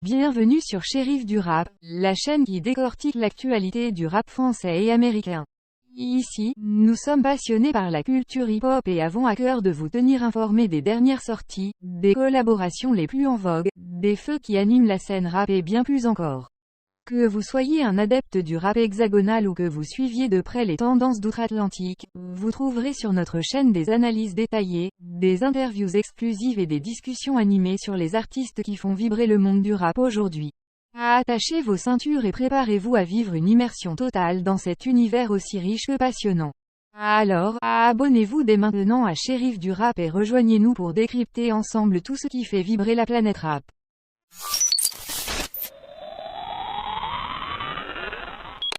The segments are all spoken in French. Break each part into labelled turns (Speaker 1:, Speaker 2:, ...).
Speaker 1: Bienvenue sur Shérif du Rap, la chaîne qui décortique l'actualité du rap français et américain. Ici, nous sommes passionnés par la culture hip-hop et avons à cœur de vous tenir informés des dernières sorties, des collaborations les plus en vogue, des feux qui animent la scène rap et bien plus encore. Que vous soyez un adepte du rap hexagonal ou que vous suiviez de près les tendances d'outre-Atlantique, vous trouverez sur notre chaîne des analyses détaillées, des interviews exclusives et des discussions animées sur les artistes qui font vibrer le monde du rap aujourd'hui. Attachez vos ceintures et préparez-vous à vivre une immersion totale dans cet univers aussi riche que passionnant. Alors, abonnez-vous dès maintenant à Shérif du Rap et rejoignez-nous pour décrypter ensemble tout ce qui fait vibrer la planète rap.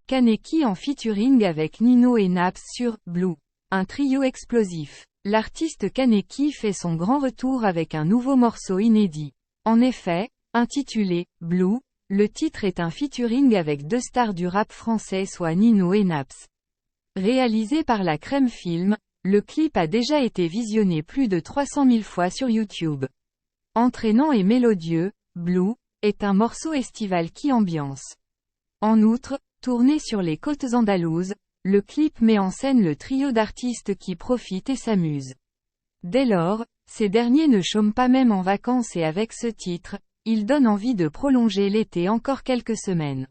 Speaker 1: Kaneki en featuring avec Nino et Naps sur Blue. Un trio explosif. L'artiste Kaneki fait son grand retour avec un nouveau morceau inédit. En effet, intitulé Blue, le titre est un featuring avec deux stars du rap français soit Nino et Naps. Réalisé par la Crème Film, le clip a déjà été visionné plus de 300 000 fois sur YouTube. Entraînant et mélodieux, Blue est un morceau estival qui ambiance. En outre, tourné sur les côtes andalouses, le clip met en scène le trio d'artistes qui profitent et s'amusent. Dès lors, ces derniers ne chôment pas même en vacances et avec ce titre, ils donnent envie de prolonger l'été encore quelques semaines.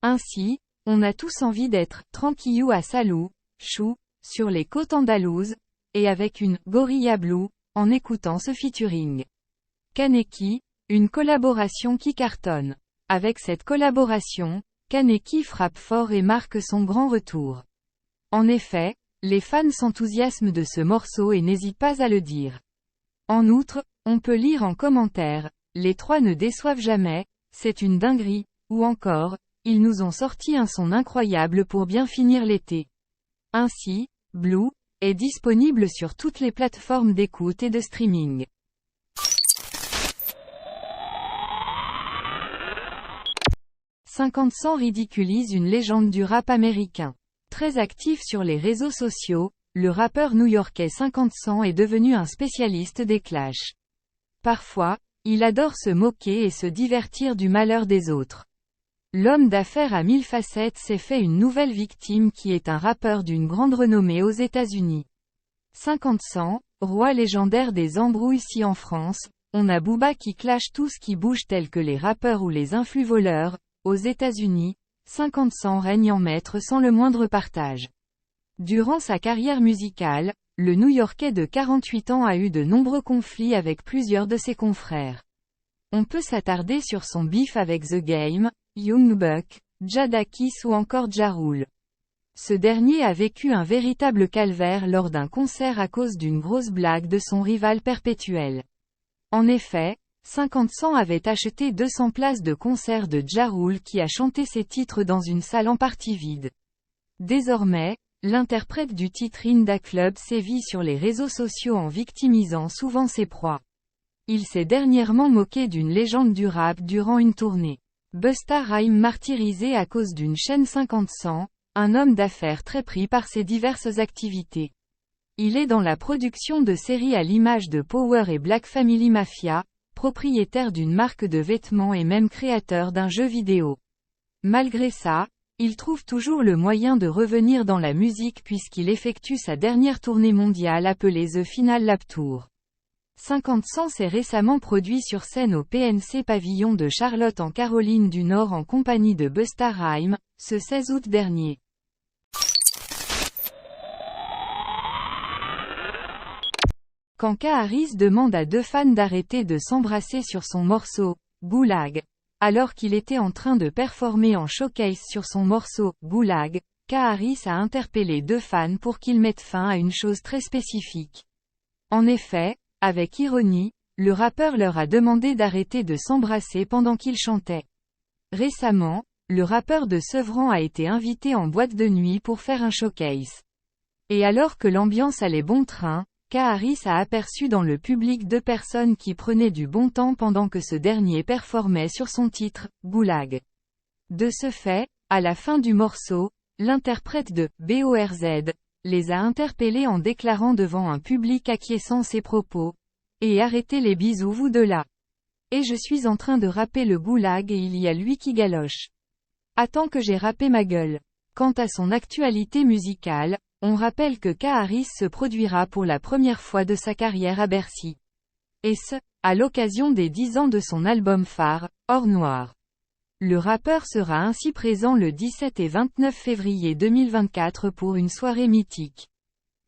Speaker 1: Ainsi, on a tous envie d'être tranquillou à Salou, chou, sur les côtes andalouses, et avec une Gorilla Blue, en écoutant ce featuring. Kaneki, une collaboration qui cartonne. Avec cette collaboration, Kaneki frappe fort et marque son grand retour. En effet, les fans s'enthousiasment de ce morceau et n'hésitent pas à le dire. En outre, on peut lire en commentaire, les trois ne déçoivent jamais, c'est une dinguerie, ou encore, ils nous ont sorti un son incroyable pour bien finir l'été. Ainsi, Blue est disponible sur toutes les plateformes d'écoute et de streaming. 50 Cent ridiculise une légende du rap américain. Très actif sur les réseaux sociaux, le rappeur new-yorkais 50 Cent est devenu un spécialiste des clashs. Parfois, il adore se moquer et se divertir du malheur des autres. L'homme d'affaires à 1000 facettes s'est fait une nouvelle victime qui est un rappeur d'une grande renommée aux États-Unis. 50 Cent, roi légendaire des embrouilles ici en France, on a Booba qui clash tout ce qui bouge tels que les rappeurs ou les influx voleurs. Aux États-Unis, 50 Cent règne en maître sans le moindre partage. Durant sa carrière musicale, le New-Yorkais de 48 ans a eu de nombreux conflits avec plusieurs de ses confrères. On peut s'attarder sur son bif avec The Game, Young Buck, Jadakiss ou encore Ja Rule. Ce dernier a vécu un véritable calvaire lors d'un concert à cause d'une grosse blague de son rival perpétuel. En effet, 50 Cent avait acheté 200 places de concert de Ja Rule qui a chanté ses titres dans une salle en partie vide. Désormais, l'interprète du titre In Da Club sévit sur les réseaux sociaux en victimisant souvent ses proies. Il s'est dernièrement moqué d'une légende du rap durant une tournée. Busta Rhymes martyrisé à cause d'une chaîne 50 Cent, un homme d'affaires très pris par ses diverses activités. Il est dans la production de séries à l'image de Power et Black Family Mafia, propriétaire d'une marque de vêtements et même créateur d'un jeu vidéo. Malgré ça, il trouve toujours le moyen de revenir dans la musique puisqu'il effectue sa dernière tournée mondiale appelée The Final Lap Tour. 50 Cent s'est récemment produit sur scène au PNC Pavillon de Charlotte en Caroline du Nord en compagnie de Busta Rhymes, ce 16 août dernier. Quand K-Harris demande à deux fans d'arrêter de s'embrasser sur son morceau « Goulag », alors qu'il était en train de performer en showcase sur son morceau « Goulag », K-Harris a interpellé deux fans pour qu'ils mettent fin à une chose très spécifique. En effet, avec ironie, le rappeur leur a demandé d'arrêter de s'embrasser pendant qu'ils chantaient. Récemment, le rappeur de Sevran a été invité en boîte de nuit pour faire un showcase. Et alors que l'ambiance allait bon train, K-Harris a aperçu dans le public deux personnes qui prenaient du bon temps pendant que ce dernier performait sur son titre, Goulag. De ce fait, à la fin du morceau, l'interprète de BORZ les a interpellés en déclarant devant un public acquiesçant ses propos. Et arrêtez les bisous vous deux là. Et je suis en train de rapper le goulag et il y a lui qui galoche. Attends que j'ai rappé ma gueule. Quant à son actualité musicale, on rappelle que K. Harris se produira pour la première fois de sa carrière à Bercy. Et ce, à l'occasion des 10 ans de son album phare, Or Noir. Le rappeur sera ainsi présent le 17 et 29 février 2024 pour une soirée mythique.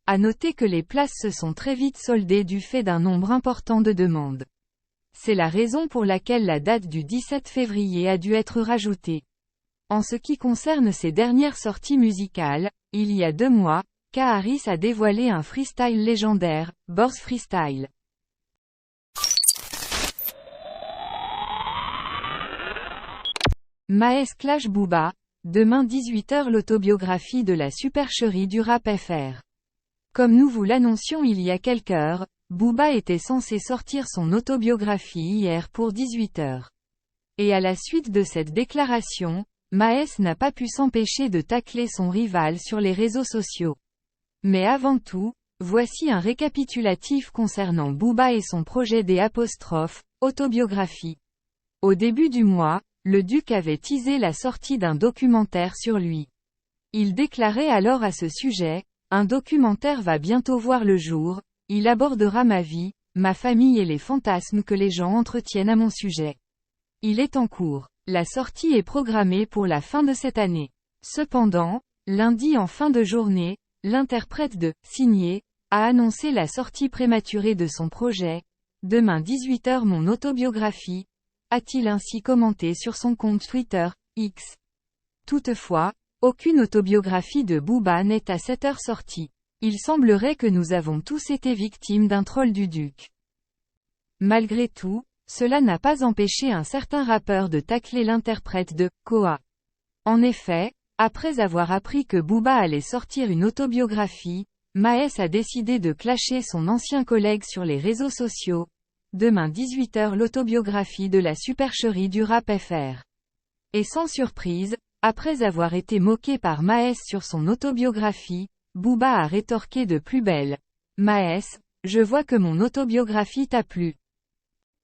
Speaker 1: À noter que les places se sont très vite soldées du fait d'un nombre important de demandes. C'est la raison pour laquelle la date du 17 février a dû être rajoutée. En ce qui concerne ses dernières sorties musicales, il y a 2 mois, K. Harris a dévoilé un freestyle légendaire, Borz Freestyle. Maes Clash Booba, demain 18h l'autobiographie de la supercherie du rap FR. Comme nous vous l'annoncions il y a quelques heures, Booba était censé sortir son autobiographie hier pour 18h. Et à la suite de cette déclaration, Maes n'a pas pu s'empêcher de tacler son rival sur les réseaux sociaux. Mais avant tout, voici un récapitulatif concernant Booba et son projet des autobiographie. Au début du mois, le Duc avait teasé la sortie d'un documentaire sur lui. Il déclarait alors à ce sujet, « Un documentaire va bientôt voir le jour, il abordera ma vie, ma famille et les fantasmes que les gens entretiennent à mon sujet. Il est en cours. La sortie est programmée pour la fin de cette année. Cependant, lundi en fin de journée, l'interprète de « Signé » a annoncé la sortie prématurée de son projet. Demain 18h mon autobiographie, a-t-il ainsi commenté sur son compte Twitter, X. Toutefois, aucune autobiographie de Booba n'est à cette heure sortie. Il semblerait que nous avons tous été victimes d'un troll du Duc. Malgré tout, cela n'a pas empêché un certain rappeur de tacler l'interprète de « Koa ». En effet, après avoir appris que Booba allait sortir une autobiographie, Maes a décidé de clasher son ancien collègue sur les réseaux sociaux. Demain 18h l'autobiographie de la supercherie du rap FR. Et sans surprise, après avoir été moqué par Maes sur son autobiographie, Booba a rétorqué de plus belle. « Maes, je vois que mon autobiographie t'a plu. »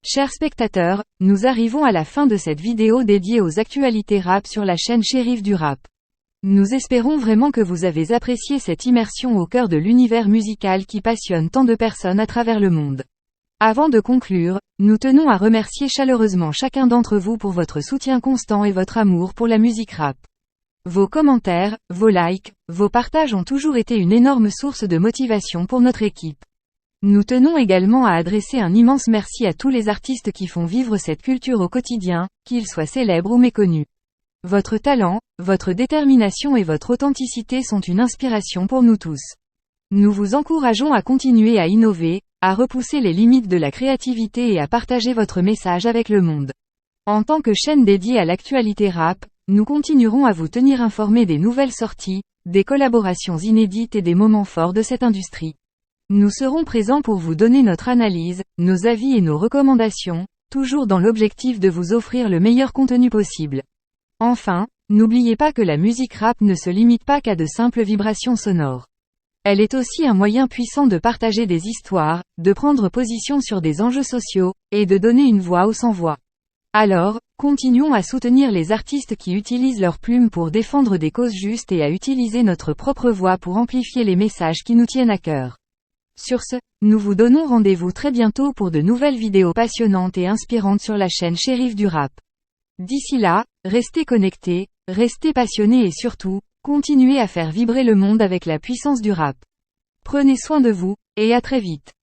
Speaker 1: Chers spectateurs, nous arrivons à la fin de cette vidéo dédiée aux actualités rap sur la chaîne Shérif du Rap. Nous espérons vraiment que vous avez apprécié cette immersion au cœur de l'univers musical qui passionne tant de personnes à travers le monde. Avant de conclure, nous tenons à remercier chaleureusement chacun d'entre vous pour votre soutien constant et votre amour pour la musique rap. Vos commentaires, vos likes, vos partages ont toujours été une énorme source de motivation pour notre équipe. Nous tenons également à adresser un immense merci à tous les artistes qui font vivre cette culture au quotidien, qu'ils soient célèbres ou méconnus. Votre talent, votre détermination et votre authenticité sont une inspiration pour nous tous. Nous vous encourageons à continuer à innover, à repousser les limites de la créativité et à partager votre message avec le monde. En tant que chaîne dédiée à l'actualité rap, nous continuerons à vous tenir informés des nouvelles sorties, des collaborations inédites et des moments forts de cette industrie. Nous serons présents pour vous donner notre analyse, nos avis et nos recommandations, toujours dans l'objectif de vous offrir le meilleur contenu possible. Enfin, n'oubliez pas que la musique rap ne se limite pas qu'à de simples vibrations sonores. Elle est aussi un moyen puissant de partager des histoires, de prendre position sur des enjeux sociaux, et de donner une voix aux sans-voix. Alors, continuons à soutenir les artistes qui utilisent leurs plumes pour défendre des causes justes et à utiliser notre propre voix pour amplifier les messages qui nous tiennent à cœur. Sur ce, nous vous donnons rendez-vous très bientôt pour de nouvelles vidéos passionnantes et inspirantes sur la chaîne Shérif du Rap. D'ici là, restez connectés, restez passionnés et surtout, continuez à faire vibrer le monde avec la puissance du rap. Prenez soin de vous, et à très vite.